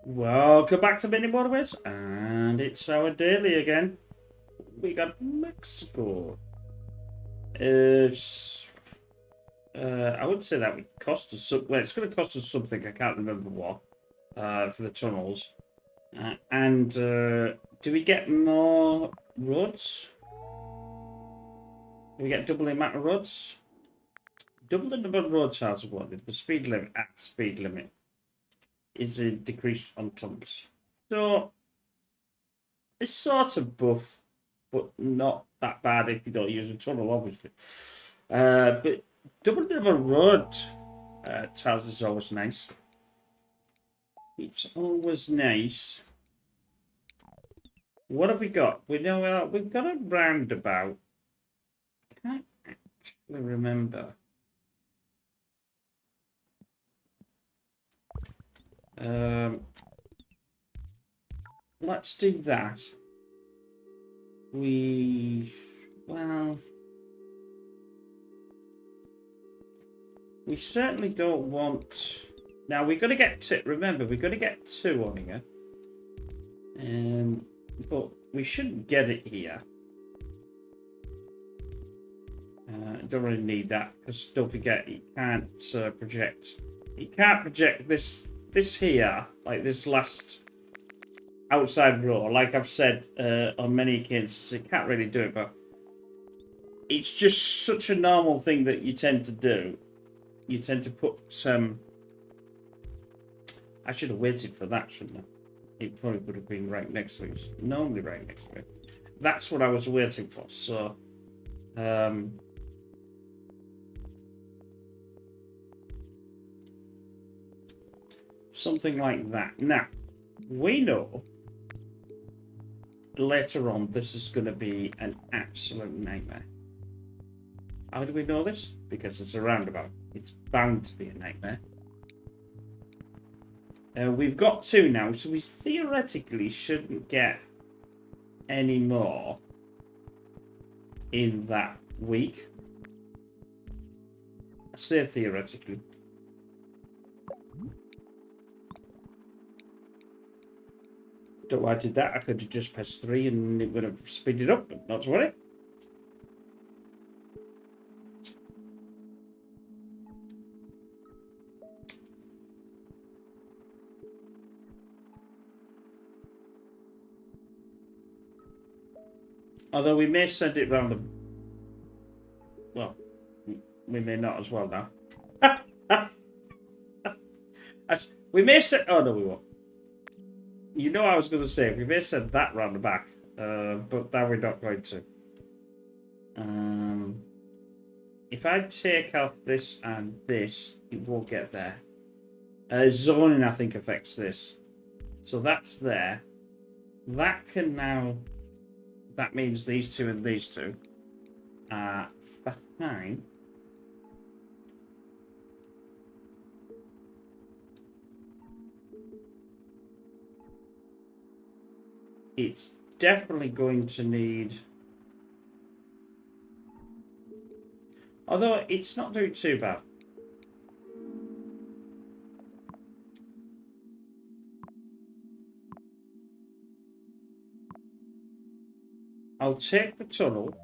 Welcome back to Mini Motorways, and it's our daily again. We got Mexico. I would say that would cost us some. Well, it's going to cost us something. I can't remember what. For the tunnels. Do we get more roads? Do we get double the amount of roads? Double the number of roads has wanted. The speed limit is decreased on tunnels. So it's sort of buff, but not that bad if you don't use a tunnel, obviously. But double bit of a road tiles is always nice. It's always nice. What have we got? We know we've got a roundabout. Can't actually remember. Let's do that. We certainly don't want. Now we're gonna get two. Remember, we're gonna get two on here. But we shouldn't get it here. Don't really need that because don't forget you can't project. You can't project this here, like this last outside row. Like I've said on many occasions, you can't really do it, but it's just such a normal thing that you tend to do. You tend to put I should have waited for that, shouldn't I? It probably would have been right next to it. It's normally right next to it. That's what I was waiting for. So, something like that. Now, we know later on this is going to be an absolute nightmare. How do we know this? Because it's a roundabout. It's bound to be a nightmare. We've got two now, so we theoretically shouldn't get any more in that week. I say theoretically. Don't know why I did that. I could have just pressed 3 and it would have speeded up, but not to worry. Although we may send it round the... Well, we may not as well now. We may send... Oh, no, we won't. You know I was going to say, we may send that round the back. But now we're not going to. If I take off this and this, it won't get there. Zoning, I think, affects this. So that's there. That can now... That means these two and these two are fine. It's definitely going to need... Although it's not doing too bad. I'll take the tunnel.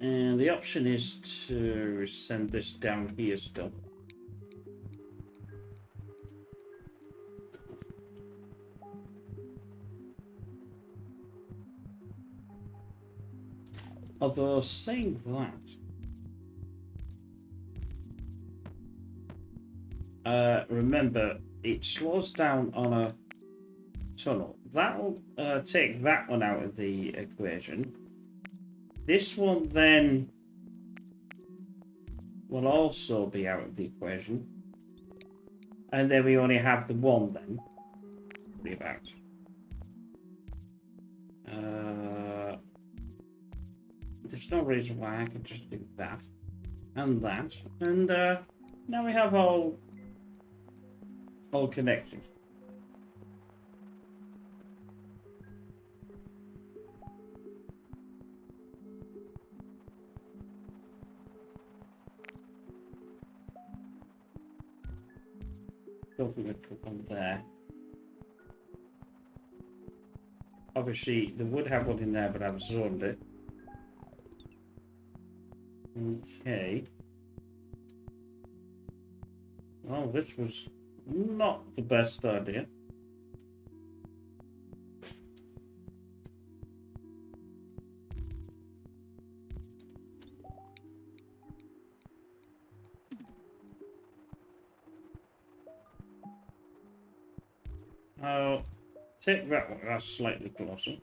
And the option is to send this down here still. Although saying that, remember it slows down on a tunnel. That'll take that one out of the equation. This one then will also be out of the equation. And then we only have the one then. Worry about. There's no reason why I can just do that. And that. And now we have all connected. Don't think we put one there. Obviously, they would have one in there, but I've zoned it. Okay. Well, this was not the best idea. I'll take that one. That's slightly closer.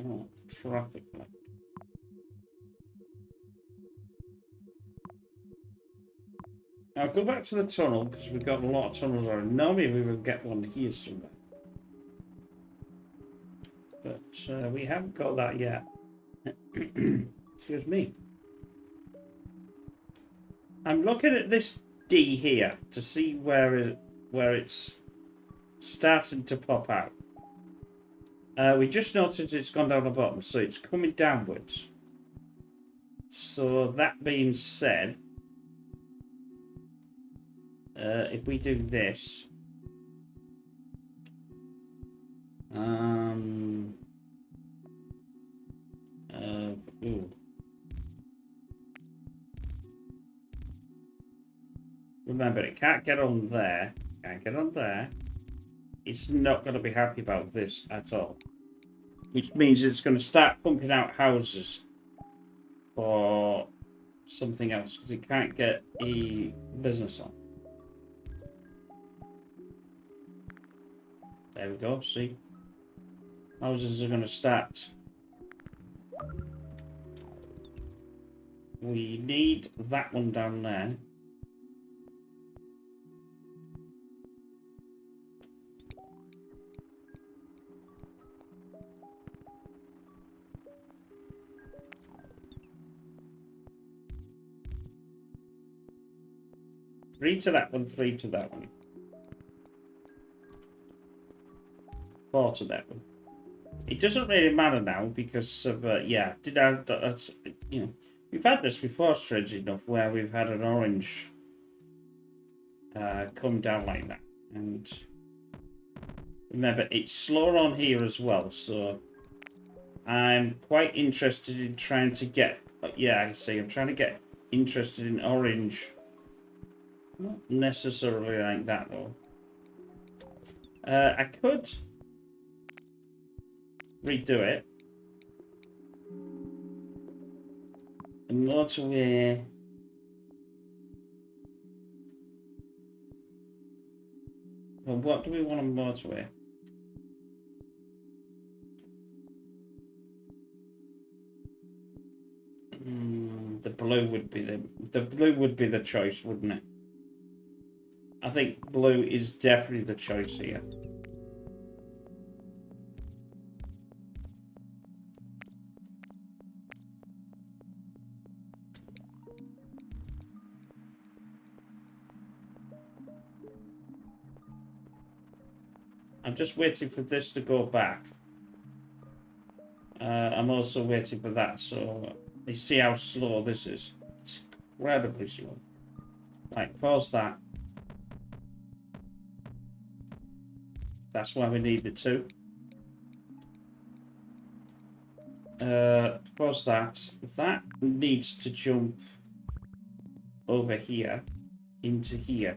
Oh, traffic light. I'll go back to the tunnel because we've got a lot of tunnels around. Normally we will get one here somewhere. But we haven't got that yet. Excuse me. I'm looking at this D here to see where it's starting to pop out. We just noticed it's gone down the bottom, so it's coming downwards. So that being said, if we do this, ooh. Remember, it can't get on there. Can't get on there. It's not going to be happy about this at all. Which means it's going to start pumping out houses for something else because it can't get a business on. There we go, see? Houses are going to start. We need that one down there. Three to that one, three to that one. Four to that one. It doesn't really matter now because of, yeah, you know, we've had this before, strangely enough, where we've had an orange come down like that. And remember, it's slower on here as well, so I'm quite interested in trying to get, yeah, I see, I'm trying to get interested in orange. Not necessarily like that, though. I could redo it. A motorway. Well, what do we want a motorway? The blue would be the blue would be the choice, wouldn't it? I think blue is definitely the choice here. I'm just waiting for this to go back. I'm also waiting for that, so you see how slow this is. It's incredibly slow. Right, pause that. That's why we need the two. Pause that. That needs to jump over here into here.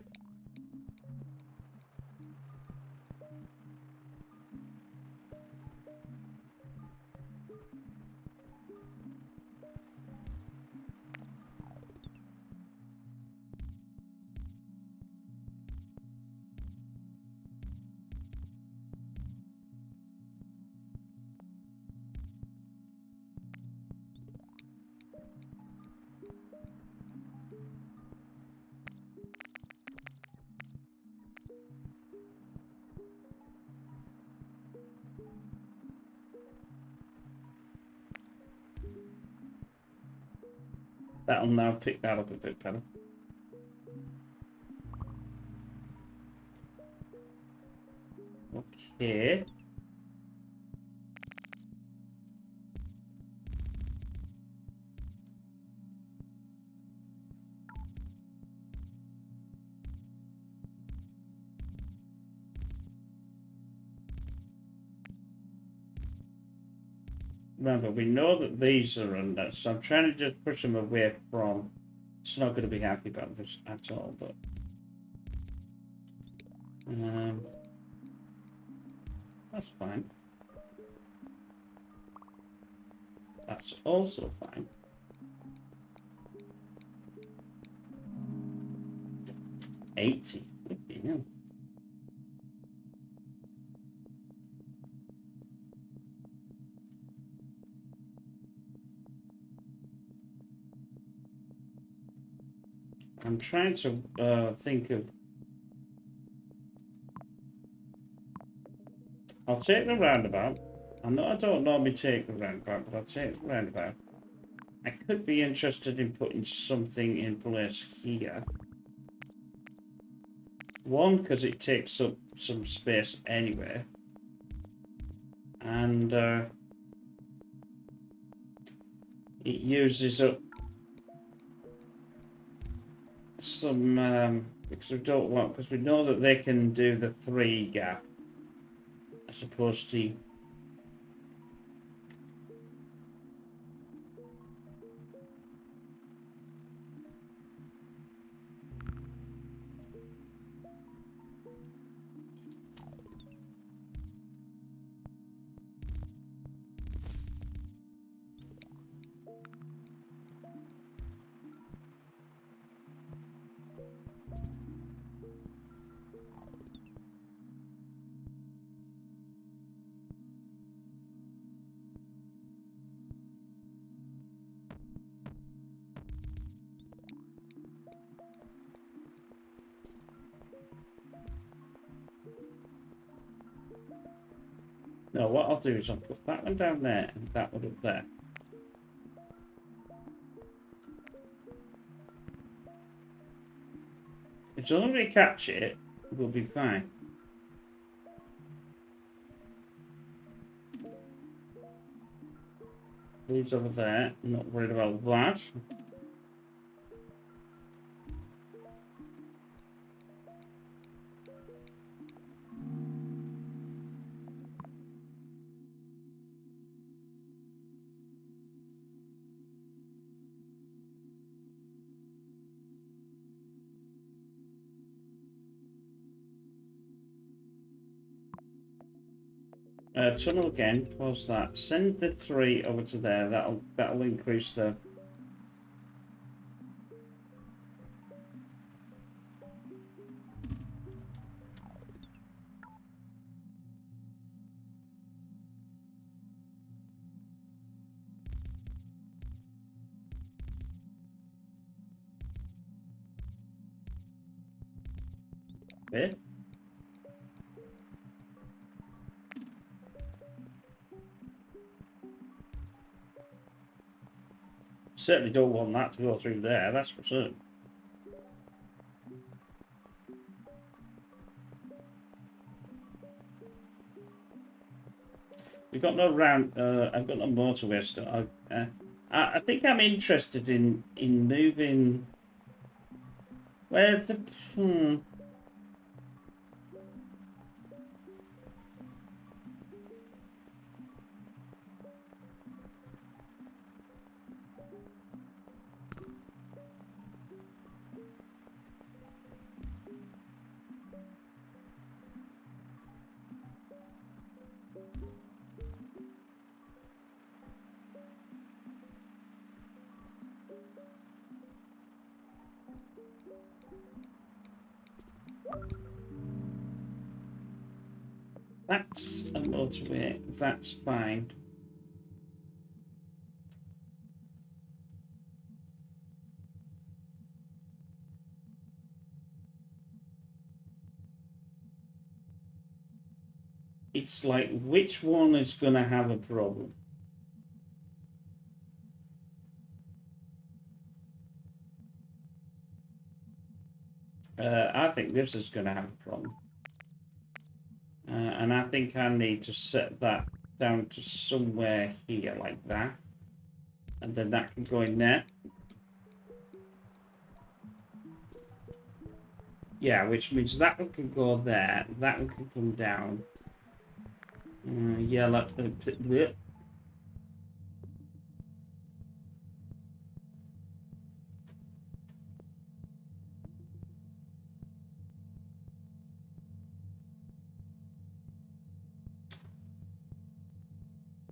That'll now pick that up a bit better. Okay. Remember, we know that these are under, so I'm trying to just push them away from. It's not going to be happy about this at all, but that's fine. That's also fine. 80. Yeah. I'm trying to think of. I'll take the roundabout. I know I don't normally take the roundabout, but I'll take the roundabout. I could be interested in putting something in place here. One, because it takes up some space anyway. And it uses up some, because we don't want, because we know that they can do the 3 gap as opposed to. No, what I'll do is I'll put that one down there and that one up there. If as long as we catch it, we'll be fine. Leaves over there, not worried about that. Tunnel again, pause that. Send the 3 over to there. That'll increase the. Bit. Certainly don't want that to go through there, that's for certain. We've got no round. I've got no motorway stuff. I think I'm interested in moving. Well, it's a. That's a motorway. That's fine. It's like, which one is going to have a problem? I think this is going to have a problem. And I think I need to set that down to somewhere here, like that. And then that can go in there. Yeah, which means that one can go there, that one can come down. Yeah, like...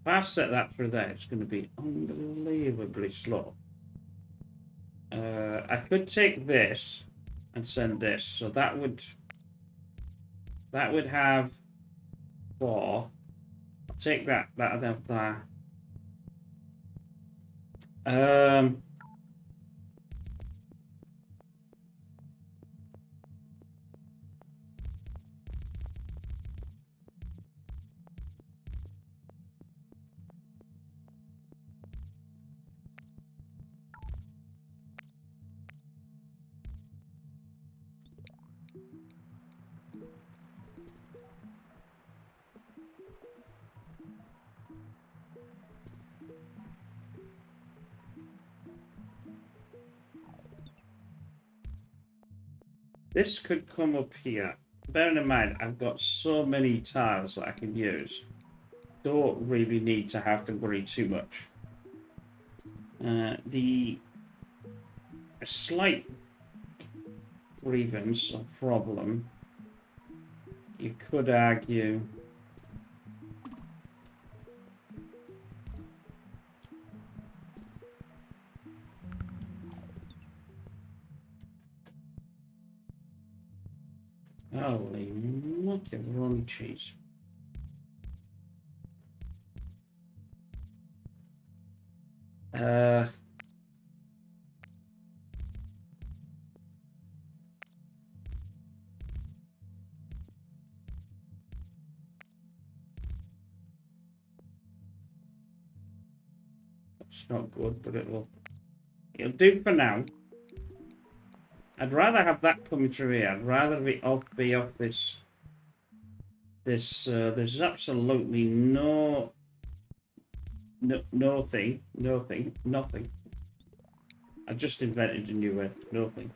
If I set that through there, it's going to be unbelievably slow. I could take this and send this, so that would have 4. I'll take that. That'd have that. This could come up here. Bearing in mind, I've got so many tiles that I can use. Don't really need to have to worry too much. A slight grievance or problem, you could argue, holy macaroni cheese. It's not good, but it'll do for now. I'd rather have that coming through here. I'd rather be off this. There's absolutely nothing. I just invented a new word. Nothing.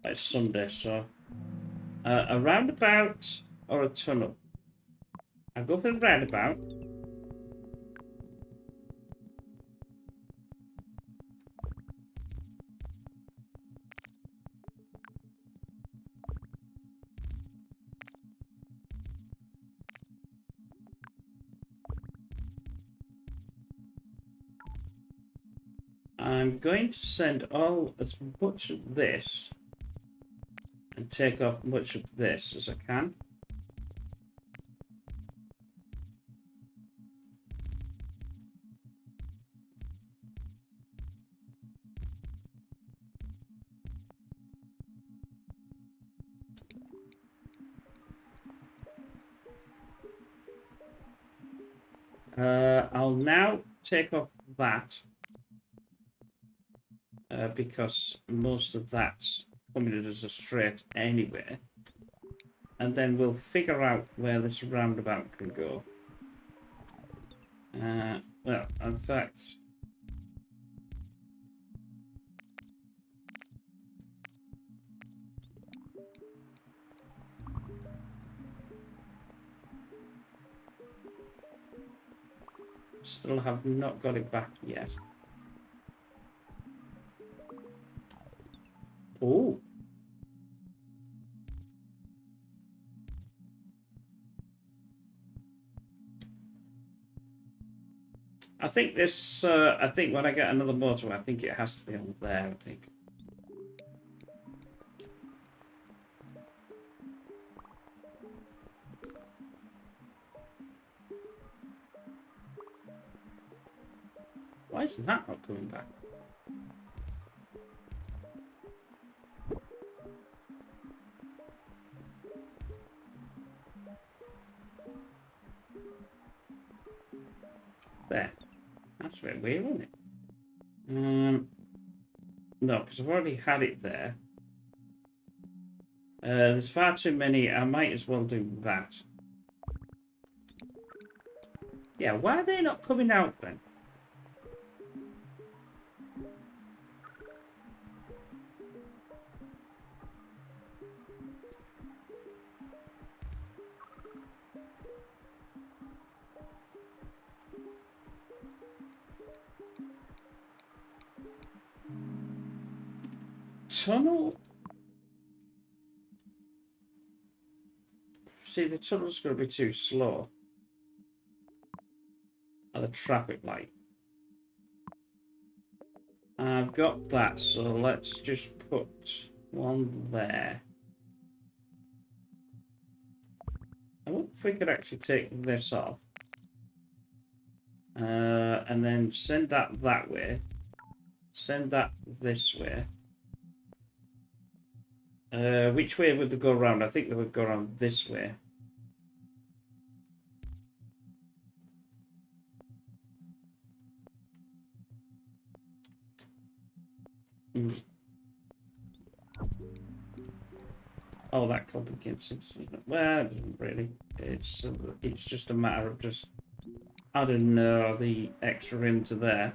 It's Sunday, so a roundabout or a tunnel. I'll go for the roundabout. I'm going to send as much of this and take off much of this as I can. I'll now take off that because most of that's coming in as a straight anyway, and then we'll figure out where this roundabout can go. Well, in fact, still have not got it back yet. Oh. I think this, I think when I get another motorway, I think it has to be on there, I think. Why is that not coming back? There. That's a bit weird, isn't it? No, because I've already had it there. There's far too many. I might as well do that. Yeah, why are they not coming out then? tunnel... See, the tunnel's going to be too slow. And the traffic light. I've got that, so let's just put one there. I wonder if we could actually take this off. And then send that way. Send that this way. Which way would they go around? I think they would go around this way. Mm. Oh, that complicates it. Well, it doesn't really. It's just a matter of just adding the extra into there.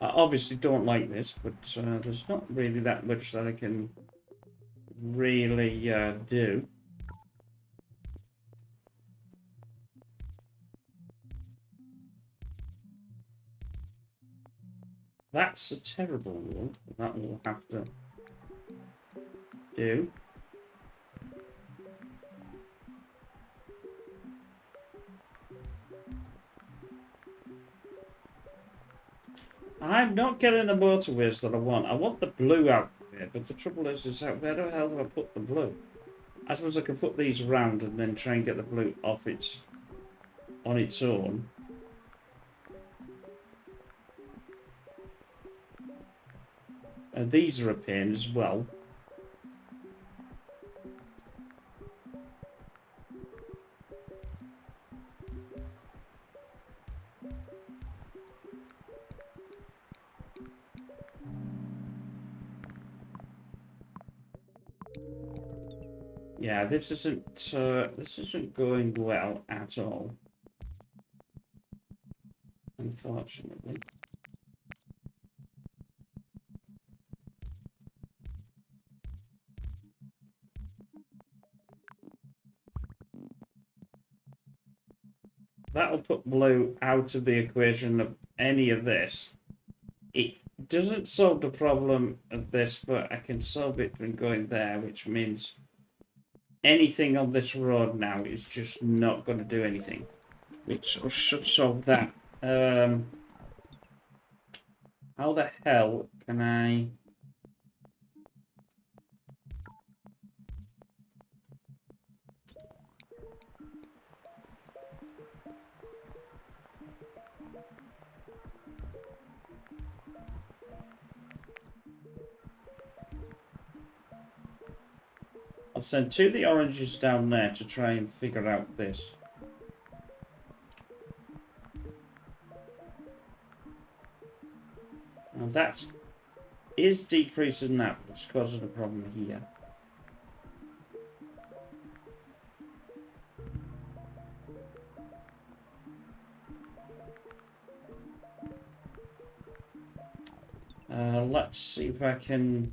I obviously don't like this, but there's not really that much that I can really do. That's a terrible rule. That will have to do. I'm not getting the motorways that I want. I want the blue out there, but the trouble is where the hell do I put the blue? I suppose I can put these around and then try and get the blue off on its own. And these are a pain as well. Yeah, this isn't going well at all, unfortunately. That'll put blue out of the equation of any of this. It doesn't solve the problem of this, but I can solve it from going there, which means anything on this road now is just not going to do anything, which should solve that. How the hell can I... I'll send 2 of the oranges down there to try and figure out this. Now that is decreasing that, but it's causing a problem here. Let's see if I can...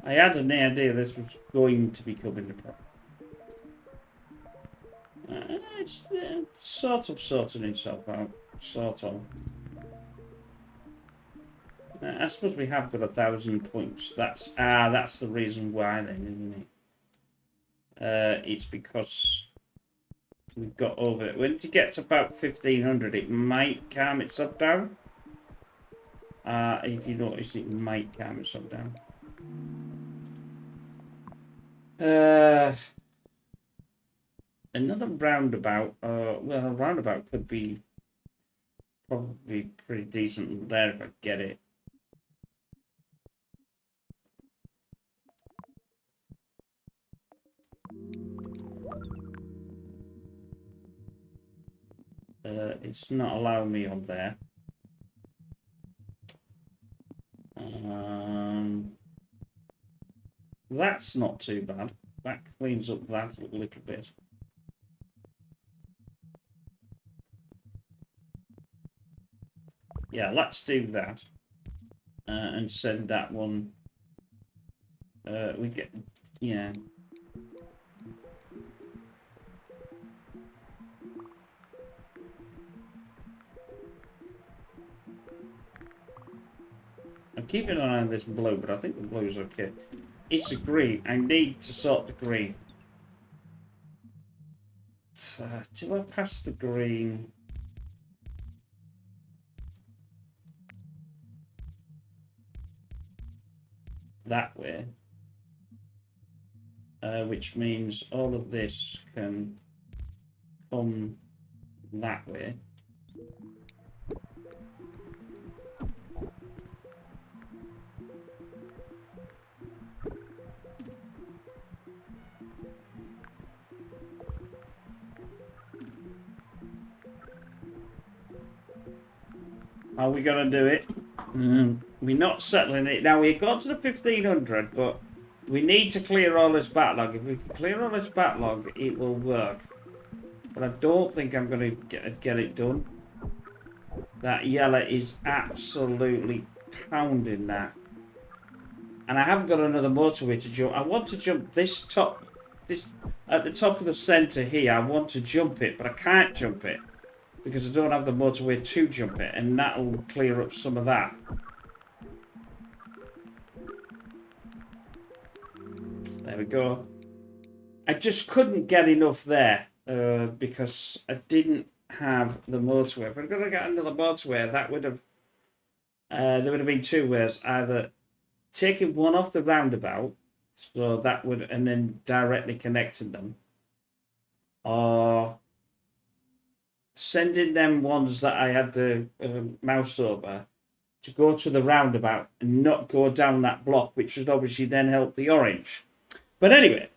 I had an idea this was going to be coming to problem. It's sort of sorting itself out. Sort of. I suppose we have got 1,000 points. That's the reason why then, isn't it? It's because we've got over it. When it gets about 1,500, it might calm itself down. If you notice, it might calm itself down. Another roundabout. Well, a roundabout could be probably pretty decent there if I get it. It's not allowing me on there. That's not too bad. That cleans up that a little bit. Yeah, let's do that. And send that one. We get, yeah. I'm keeping an eye on this blue, but I think the blue's okay. It's a green. I need to sort the green. Do I pass the green? That way. Which means all of this can come that way. How are we going to do it? We're not settling it. Now, we got to the 1500, but we need to clear all this backlog. If we can clear all this backlog, it will work. But I don't think I'm going to get it done. That yellow is absolutely pounding that. And I haven't got another motorway to jump. I want to jump this at the top of the centre here. I want to jump it, but I can't jump it because I don't have the motorway to jump it, and that'll clear up some of that. There we go. I just couldn't get enough there because I didn't have the motorway. If I'm going to get another motorway, that would have there would have been two ways: either taking one off the roundabout, so that would, and then directly connecting them, or sending them ones that I had the mouse over to go to the roundabout and not go down that block, which would obviously then help the orange. But anyway,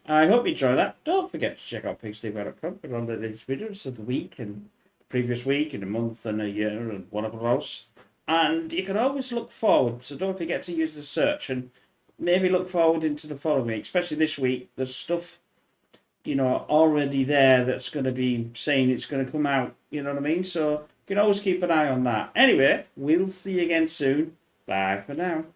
I hope you enjoy that. Don't forget to check out pigsteve.com for all the latest videos of the week and previous week and a month and a year and whatever else. And you can always look forward, so don't forget to use the search and maybe look forward into the following week, especially this week. There's stuff, you know, already there that's going to be saying it's going to come out, you know what I mean? So you can always keep an eye on that. Anyway, we'll see you again soon. Bye for now.